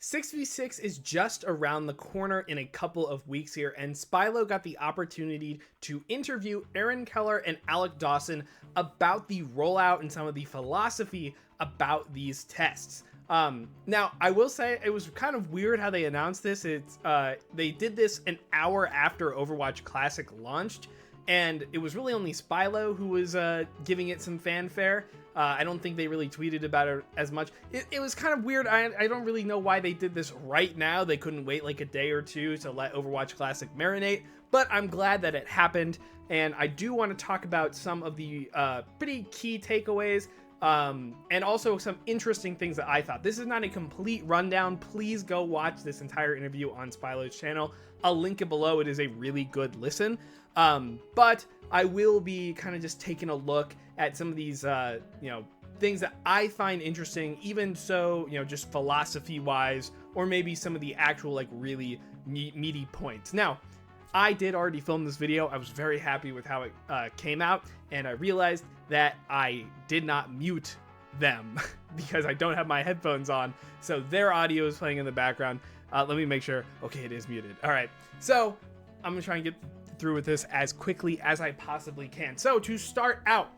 6v6 is just around the corner in a couple of weeks here, and Spylo got the opportunity to interview Aaron Keller and Alec Dawson about the rollout and some of the philosophy about these tests. Now, I will say it was kind of weird how they announced this. They did this an hour after Overwatch Classic launched, and it was really only Spylo who was giving it some fanfare. I don't think they really tweeted about it as much. It was kind of weird. I don't really know why they did this right now. They couldn't wait like a day or two to let Overwatch Classic marinate, but I'm glad that it happened. And I do want to talk about some of the pretty key takeaways and also some interesting things that I thought. This is not a complete rundown. Please go watch this entire interview on Spylo's channel. I'll link it below. It is a really good listen. But I will be kind of just taking a look at some of these, things that I find interesting, even so, just philosophy wise, or maybe some of the actual, like, really meaty points. Now, I did already film this video. I was very happy with how it came out, and I realized that I did not mute them because I don't have my headphones on, so their audio is playing in the background. Let me make sure. Okay, it is muted. All right, so I'm gonna try and get through with this as quickly as I possibly can. So to start out,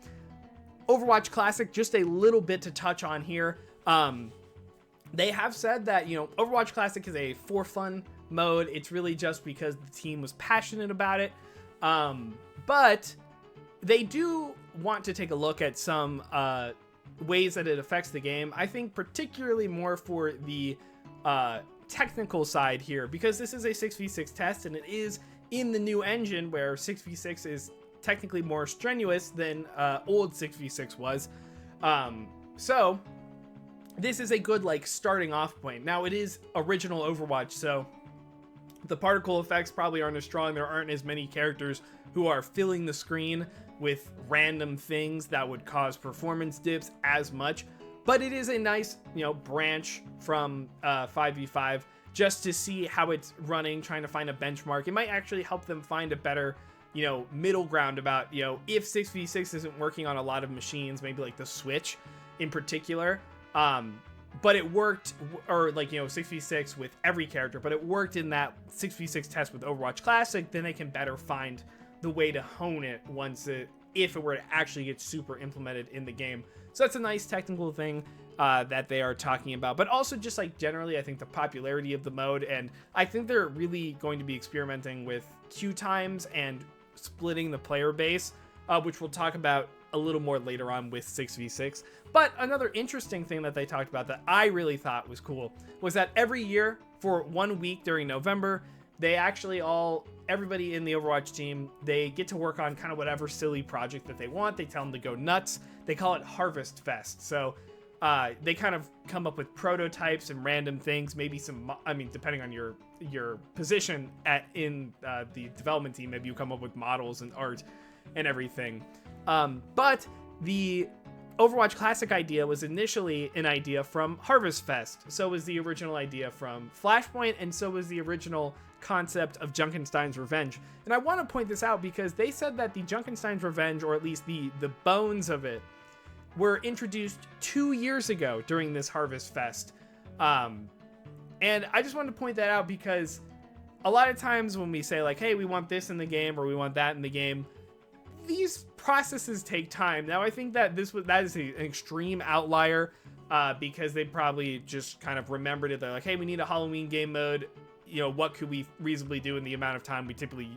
Overwatch Classic, just a little bit to touch on here. They have said that, Overwatch Classic is a for fun mode. It's really just because the team was passionate about it. But they do want to take a look at some ways that it affects the game. I think particularly more for the technical side here, because this is a 6v6 test and it is in the new engine where 6v6 is technically more strenuous than old 6v6 was. So this is a good starting off point. Now it is original Overwatch, so the particle effects probably aren't as strong. There aren't as many characters who are filling the screen with random things that would cause performance dips as much. But it is a nice, branch from 5v5 just to see how it's running, trying to find a benchmark. It might actually help them find a better, middle ground about, if 6v6 isn't working on a lot of machines, maybe like the Switch in particular. But it worked, or 6v6 with every character, but it worked in that 6v6 test with Overwatch Classic. Then they can better find the way to hone it if it were to actually get super implemented in the game. So that's a nice technical thing that they are talking about, but also just generally, I think the popularity of the mode, and I think they're really going to be experimenting with queue times and splitting the player base, which we'll talk about a little more later on with 6v6. But another interesting thing that they talked about that I really thought was cool was that every year for 1 week during November, they actually everybody in the Overwatch team, they get to work on kind of whatever silly project that they want. They tell them to go nuts. They call it Harvest Fest. So they kind of come up with prototypes and random things, maybe depending on your position in the development team, maybe you come up with models and art and everything. But the Overwatch Classic idea was initially an idea from Harvest Fest. So was the original idea from Flashpoint, and so was the original concept of Junkenstein's Revenge. And I want to point this out because they said that the Junkenstein's Revenge, or at least the bones of it, were introduced 2 years ago during this Harvest Fest. And I just wanted to point that out because a lot of times when we say hey, we want this in the game or we want that in the game, these processes take time. Now, I think that that is an extreme outlier because they probably just kind of remembered it. They're like, hey, we need a Halloween game mode. What could we reasonably do in the amount of time we typically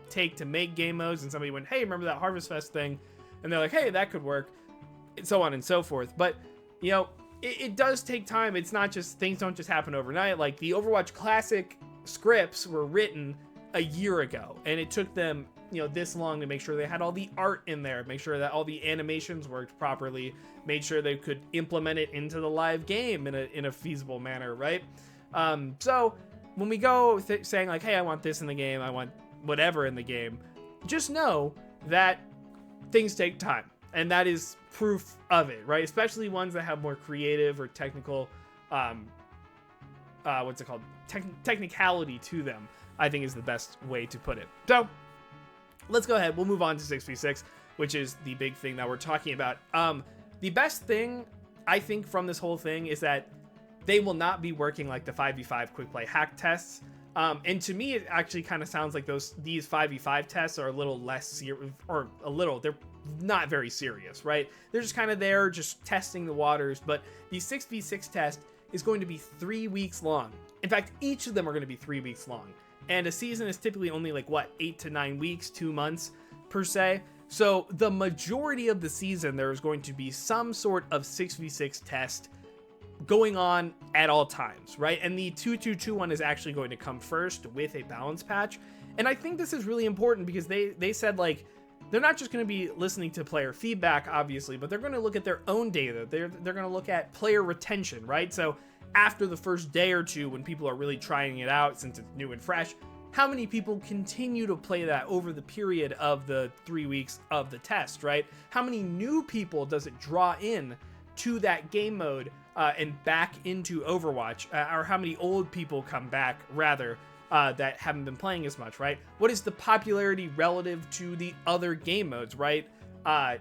take to make game modes? And somebody went, hey, remember that Harvest Fest thing? And they're like, hey, that could work, and so on and so forth. But, it does take time. It's not just, things don't just happen overnight. Like the Overwatch Classic scripts were written a year ago, and it took them this long to make sure they had all the art in there, make sure that all the animations worked properly, made sure they could implement it into the live game in a feasible manner, right? So when we go saying hey, I want this in the game, I want whatever in the game, just know that things take time, and that is proof of it, right? Especially ones that have more creative or technical technicality to them, I think is the best way to put it. So let's go ahead. We'll move on to 6v6, which is the big thing that we're talking about. The best thing, I think, from this whole thing is that they will not be working like the 5v5 quick play hack tests. And to me, it actually kind of sounds like these 5v5 tests are a little less serious, or they're not very serious, right? They're just kind of there, just testing the waters. But the 6v6 test is going to be 3 weeks long. In fact, each of them are going to be 3 weeks long. And a season is typically only like, 8 to 9 weeks, 2 months per se. So the majority of the season, there is going to be some sort of 6v6 test going on at all times, right? And the 2221 is actually going to come first with a balance patch. And I think this is really important because they said, like, they're not just going to be listening to player feedback, obviously, but they're going to look at their own data. They're going to look at player retention, right? So after the first day or two, when people are really trying it out, since it's new and fresh, how many people continue to play that over the period of the 3 weeks of the test, right? How many new people does it draw in to that game mode and back into Overwatch, or how many old people come back, rather, that haven't been playing as much, right? What is the popularity relative to the other game modes, right? By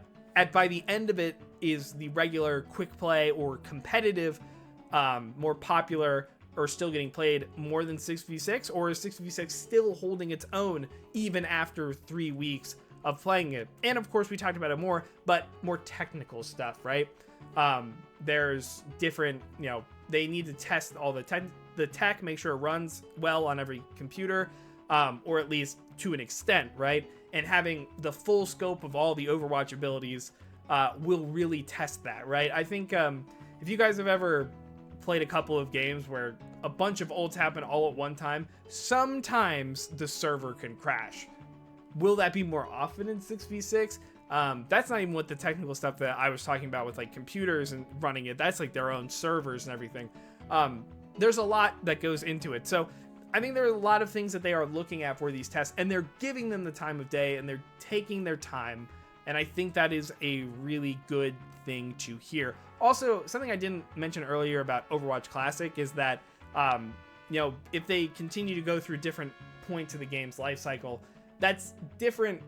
the end of it, is the regular quick play or competitive more popular or still getting played more than 6v6, or is 6v6 still holding its own even after 3 weeks of playing it? And of course, we talked about it more, but more technical stuff, right? There's different, they need to test all the tech, make sure it runs well on every computer, or at least to an extent, right? And having the full scope of all the Overwatch abilities will really test that, right? I think if you guys have ever played a couple of games where a bunch of ults happen all at one time, sometimes the server can crash. Will that be more often in 6v6? That's not even what the technical stuff that I was talking about with like computers and running it. That's like their own servers and everything. There's a lot that goes into it. So I think there are a lot of things that they are looking at for these tests, and they're giving them the time of day and they're taking their time. And I think that is a really good thing to hear. Also, something I didn't mention earlier about Overwatch Classic is that, if they continue to go through different points of the game's life cycle, that's different,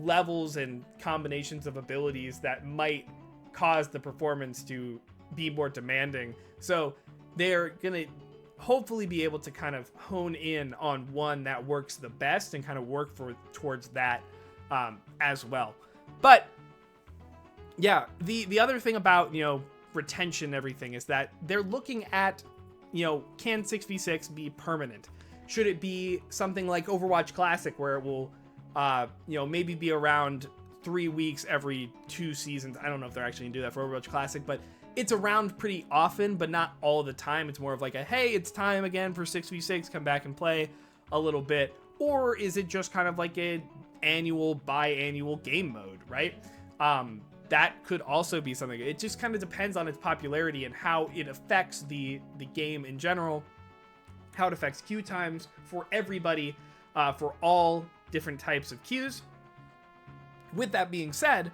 levels and combinations of abilities that might cause the performance to be more demanding. So they're going to hopefully be able to kind of hone in on one that works the best and kind of work towards that as well. But yeah, the other thing about, retention and everything is that they're looking at, can 6v6 be permanent? Should it be something like Overwatch Classic where it will, maybe be around 3 weeks every 2 seasons? I don't know if they're actually gonna do that for Overwatch Classic, but it's around pretty often, but not all the time. It's more of like hey, it's time again for 6v6, come back and play a little bit. Or is it just kind of like a biannual game mode, right? That could also be something. It just kind of depends on its popularity and how it affects the game in general, how it affects queue times for everybody, for all different types of queues. With that being said,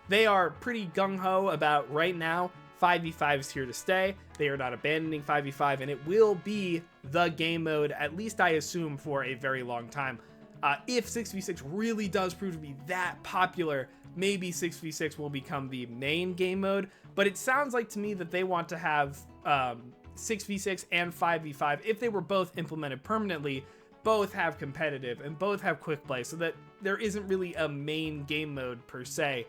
they are pretty gung-ho about right now 5v5 is here to stay. They are not abandoning 5v5, and it will be the game mode, at least I assume, for a very long time. If 6v6 really does prove to be that popular, maybe 6v6 will become the main game mode, but it sounds like to me that they want to have 6v6 and 5v5, if they were both implemented permanently, both have competitive and both have quick play, so that there isn't really a main game mode per se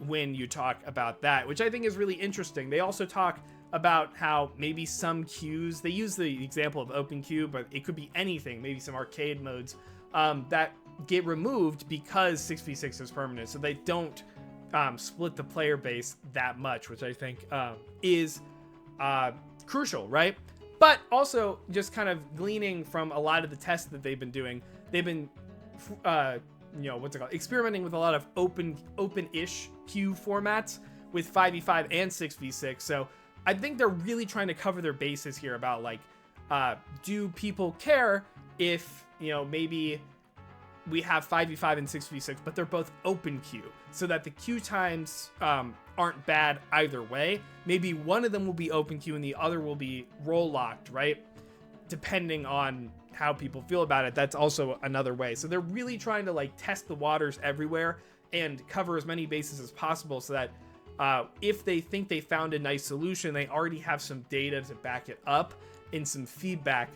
when you talk about that, which I think is really interesting. They also talk about how maybe some queues, they use the example of open queue, but it could be anything, maybe some arcade modes that get removed because 6v6 is permanent, so they don't split the player base that much, which I think is crucial, right? But also, just kind of gleaning from a lot of the tests that they've been doing, they've been experimenting with a lot of open-ish queue formats with 5v5 and 6v6. So I think they're really trying to cover their bases here about like, do people care if, maybe we have 5v5 and 6v6, but they're both open queue, so that the queue times aren't bad either way. Maybe one of them will be open queue and the other will be role locked, right? Depending on how people feel about it, that's also another way. So they're really trying to like test the waters everywhere and cover as many bases as possible, so that If they think they found a nice solution, they already have some data to back it up and some feedback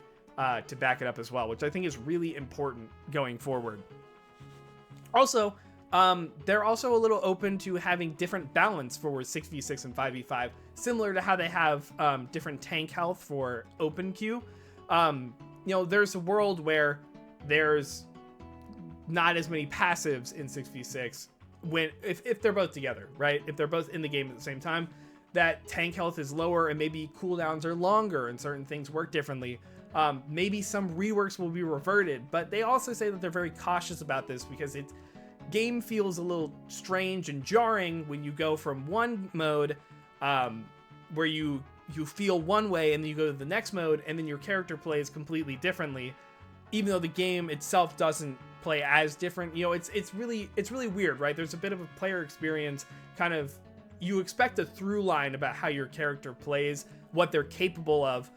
to back it up as well, which I think is really important going forward. Also, they're also a little open to having different balance for 6v6 and 5v5, similar to how they have different tank health for open queue. There's a world where there's not as many passives in 6v6 if they're both together, right? If they're both in the game at the same time, that tank health is lower and maybe cooldowns are longer and certain things work differently. Maybe some reworks will be reverted, but they also say that they're very cautious about this because game feels a little strange and jarring when you go from one mode where you feel one way and then you go to the next mode and then your character plays completely differently, even though the game itself doesn't play as different. It's really weird, right? There's a bit of a player experience kind of, you expect a through line about how your character plays, what they're capable of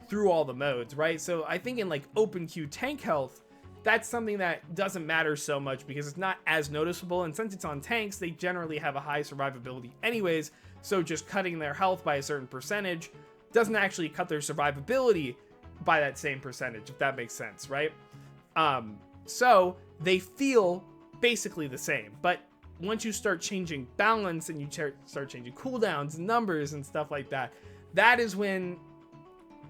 through all the modes, right? So I think in like open queue tank health, that's something that doesn't matter so much because it's not as noticeable, and since it's on tanks, they generally have a high survivability anyways, so just cutting their health by a certain percentage doesn't actually cut their survivability by that same percentage, if that makes sense, right? So they feel basically the same, but once you start changing balance and you start changing cooldowns and numbers and stuff like that, that is when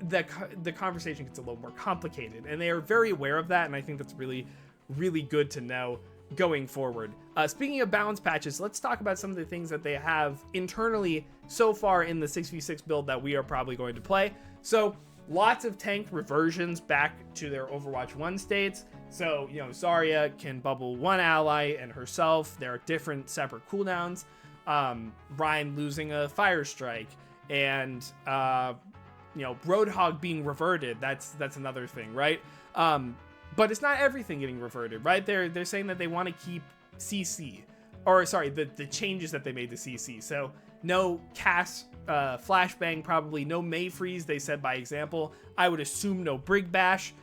the conversation gets a little more complicated, and they are very aware of that, and I think that's really, really good to know going forward. Speaking of balance patches, let's talk about some of the things that they have internally so far in the 6v6 build that we are probably going to play. So lots of tank reversions back to their Overwatch 1 states. So, Zarya can bubble one ally and herself. There are different separate cooldowns. Ryan losing a fire strike, and Roadhog being reverted. That's another thing, right? But it's not everything getting reverted, right? They're saying that they want to keep CC, or sorry, the changes that they made to CC. So no Cass flashbang, probably no May freeze. They said by example. I would assume no Brig Bash,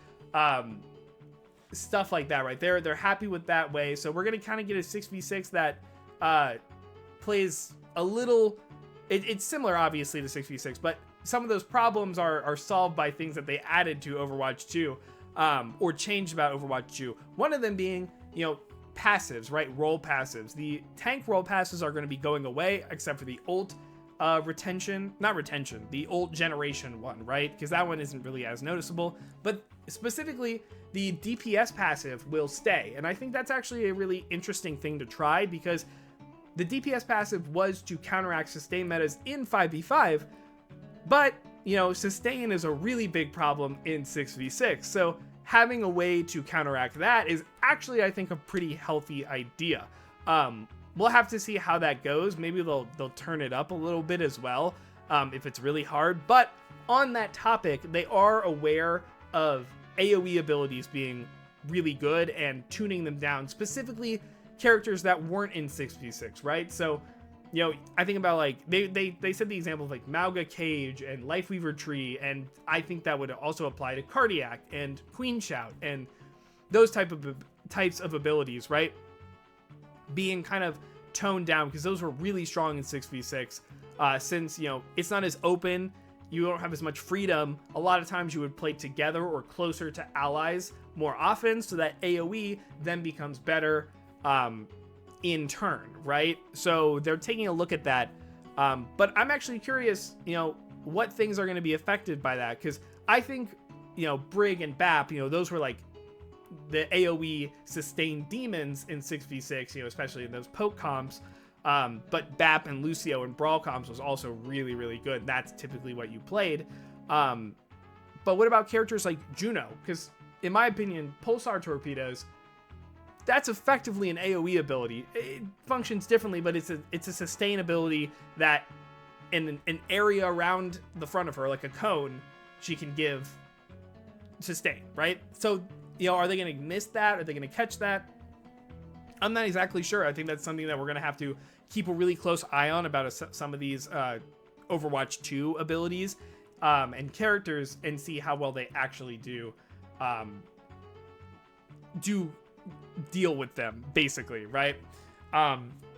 stuff like that, right? They're happy with that way. So we're gonna kind of get a 6v6 that plays a little. It's similar, obviously, to 6v6, but some of those problems are solved by things that they added to Overwatch 2, or changed about Overwatch 2. One of them being, passives, right? Role passives. The tank role passes are going to be going away, except for the ult the ult generation one, right? Because that one isn't really as noticeable. But specifically, the DPS passive will stay. And I think that's actually a really interesting thing to try, because the DPS passive was to counteract sustain metas in 5v5, but, sustain is a really big problem in 6v6. So having a way to counteract that is actually, I think, a pretty healthy idea. We'll have to see how that goes. Maybe they'll turn it up a little bit as well, if it's really hard. But on that topic, they are aware of AoE abilities being really good and tuning them down, specifically characters that weren't in 6v6, right? So, I think about, like, they said the example of, like, Mauga Cage and Lifeweaver Tree, and I think that would also apply to Cardiac and Queen Shout and those types of abilities, right? Being kind of toned down, because those were really strong in 6v6. Since, it's not as open, you don't have as much freedom, a lot of times you would play together or closer to allies more often, so that AoE then becomes better in turn, right? So they're taking a look at that, but I'm actually curious, what things are going to be affected by that, because I think, Brig and Bap, those were like the AoE sustained demons in 6v6, especially in those poke comps, but Bap and Lucio in brawl comps was also really, really good. That's typically what you played. But what about characters like Juno? Because in my opinion, Pulsar Torpedoes, that's effectively an AoE ability. It functions differently, but it's a sustain ability that in an area around the front of her, like a cone, she can give sustain, right? So, are they going to miss that? Are they going to catch that? I'm not exactly sure. I think that's something that we're going to have to keep a really close eye on about some of these Overwatch 2 abilities and characters, and see how well they actually do deal with them, basically, right?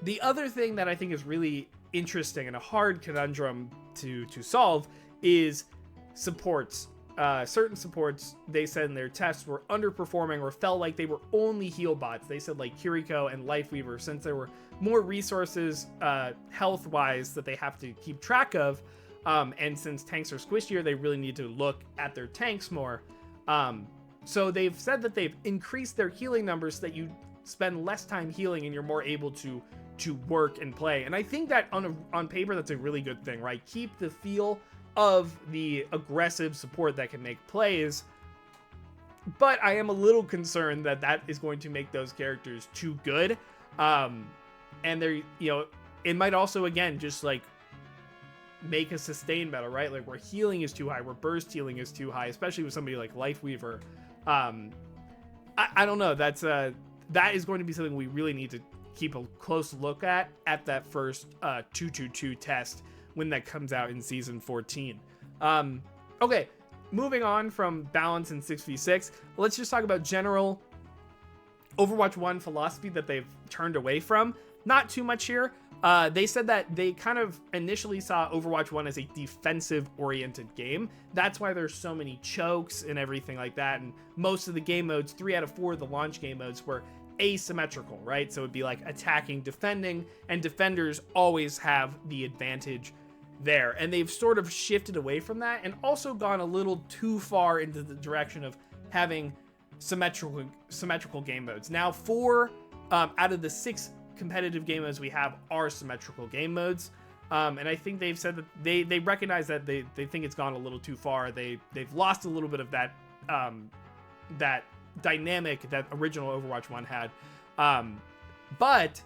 The other thing that I think is really interesting and a hard conundrum to solve is supports. Certain supports, they said in their tests, were underperforming or felt like they were only heal bots. They said like Kiriko and Lifeweaver, since there were more resources health-wise that they have to keep track of, and since tanks are squishier, they really need to look at their tanks more. So they've said that they've increased their healing numbers so that you spend less time healing and you're more able to work and play. And I think that on paper, that's a really good thing, right? Keep the feel of the aggressive support that can make plays, but I am a little concerned that that is going to make those characters too good, and they're, you know, it might also, again, just like make a sustain meta, right? Like where healing is too high, where burst healing is too high, especially with somebody like Lifeweaver. I don't know. That is going to be something we really need to keep a close look at that first 222 test when that comes out in season 14. Okay, moving on from balance in 6v6, let's just talk about general Overwatch 1 philosophy that they've turned away from. Not too much here. They said that they kind of initially saw Overwatch 1 as a defensive-oriented game. That's why there's so many chokes and everything like that, and most of the game modes, 3 out of 4 of the launch game modes, were asymmetrical, right? So it'd be like attacking, defending, and defenders always have the advantage there. And they've sort of shifted away from that and also gone a little too far into the direction of having symmetrical game modes. Now 4 out of the 6 competitive game modes we have are symmetrical game modes, and I think they've said that they recognize that they think it's gone a little too far. They've lost a little bit of that that dynamic that original Overwatch 1 had, but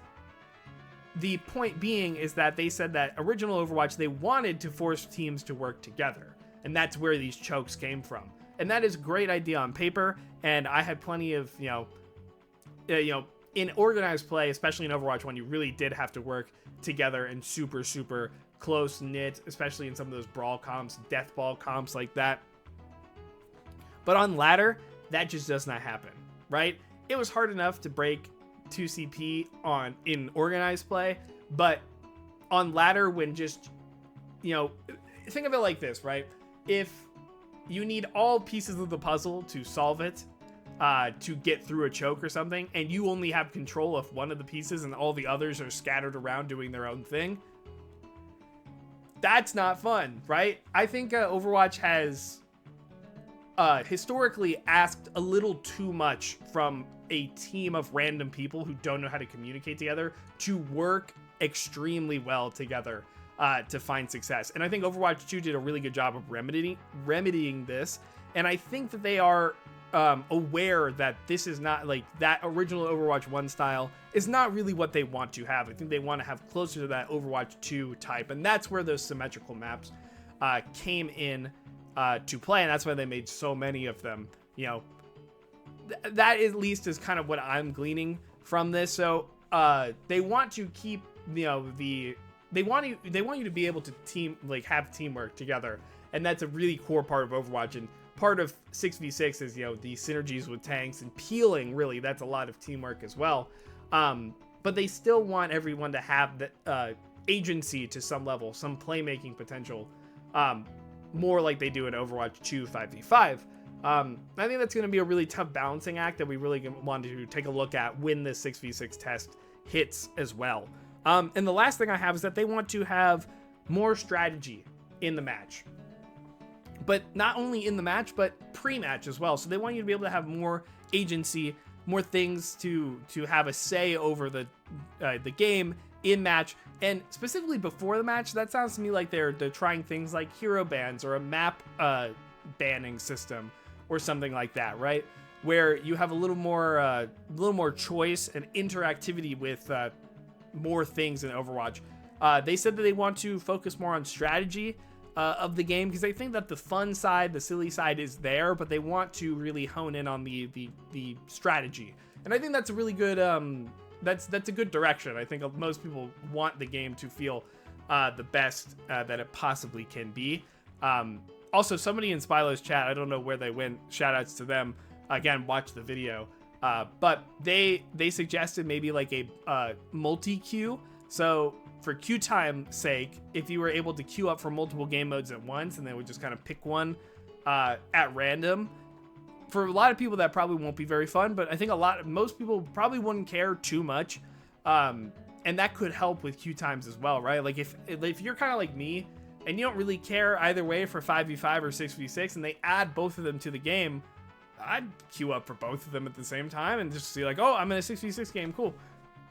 the point being is that they said that original Overwatch, they wanted to force teams to work together, and that's where these chokes came from. And that is a great idea on paper, and I had plenty of, in organized play, especially in Overwatch 1, you really did have to work together and super, super close knit, especially in some of those brawl comps, death ball comps like that. But on ladder, that just does not happen, right? It was hard enough to break 2CP in organized play, but on ladder, when just, think of it like this, right? If you need all pieces of the puzzle to solve it, to get through a choke or something, and you only have control of one of the pieces and all the others are scattered around doing their own thing, that's not fun, right? I think Overwatch has historically asked a little too much from a team of random people who don't know how to communicate together to work extremely well together to find success. And I think Overwatch 2 did a really good job of remedying this, and I think that they are aware that this is not, like, that original Overwatch 1 style is not really what they want to have. I think they want to have closer to that Overwatch 2 type, and that's where those symmetrical maps came in to play, and that's why they made so many of them. That at least is kind of what I'm gleaning from this. So they want to keep, they want you to be able to have teamwork together, and that's a really core part of Overwatch. And part of 6v6 is, the synergies with tanks and peeling. Really, that's a lot of teamwork as well. But they still want everyone to have the agency to some level, some playmaking potential, more like they do in Overwatch 2 5v5. I think that's going to be a really tough balancing act that we really want to take a look at when the 6v6 test hits as well. And the last thing I have is that they want to have more strategy in the match. But not only in the match, but pre-match as well. So they want you to be able to have more agency, more things to have a say over the game in match, and specifically before the match. That sounds to me like they're trying things like hero bans or a map banning system or something like that, right? Where you have a little more choice and interactivity with more things in Overwatch. They said that they want to focus more on strategy of the game, because they think that the fun side, the silly side is there, but they want to really hone in on the strategy. And I think that's a really good that's a good direction. I think most people want the game to feel the best that it possibly can be. Also, somebody in Spylo's chat, I don't know where they went, shout outs to them, again, watch the video, but they suggested maybe like a multi-queue. So for queue time's sake, if you were able to queue up for multiple game modes at once and then would just kind of pick one at random, for a lot of people that probably won't be very fun, but I think most people probably wouldn't care too much. And that could help with queue times as well, right? Like if you're kind of like me and you don't really care either way for 5v5 or 6v6 and they add both of them to the game, I'd queue up for both of them at the same time and just see like, oh, I'm in a 6v6 game, cool.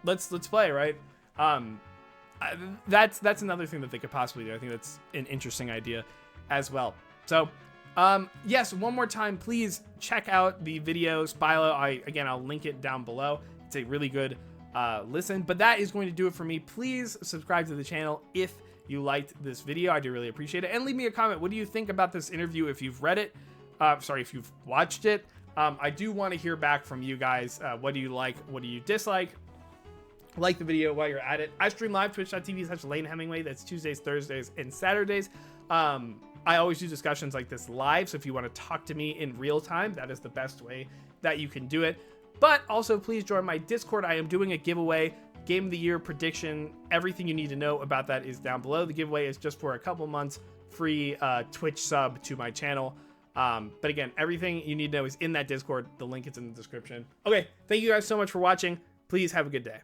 Let's play, right? That's another thing that they could possibly do. I think that's an interesting idea as well. So yes, one more time, please check out the video Spylo. Again, I'll link it down below. It's a really good listen, but that is going to do it for me. Please subscribe to the channel if you liked this video. I do really appreciate it, and leave me a comment. What do you think about this interview if you've read it? If you've watched it? I do want to hear back from you guys. What do you like? What do you dislike? Like the video while you're at it. I stream live twitch.tv/Lane Hemingway. That's Tuesdays, Thursdays, and Saturdays. I always do discussions like this live, so if you want to talk to me in real time, that is the best way that you can do it. But also, please join my Discord. I am doing a giveaway, Game of the Year prediction. Everything you need to know about that is down below. The giveaway is just for a couple months free Twitch sub to my channel. But again, everything you need to know is in that Discord. The link is in the description. Okay, thank you guys so much for watching. Please have a good day.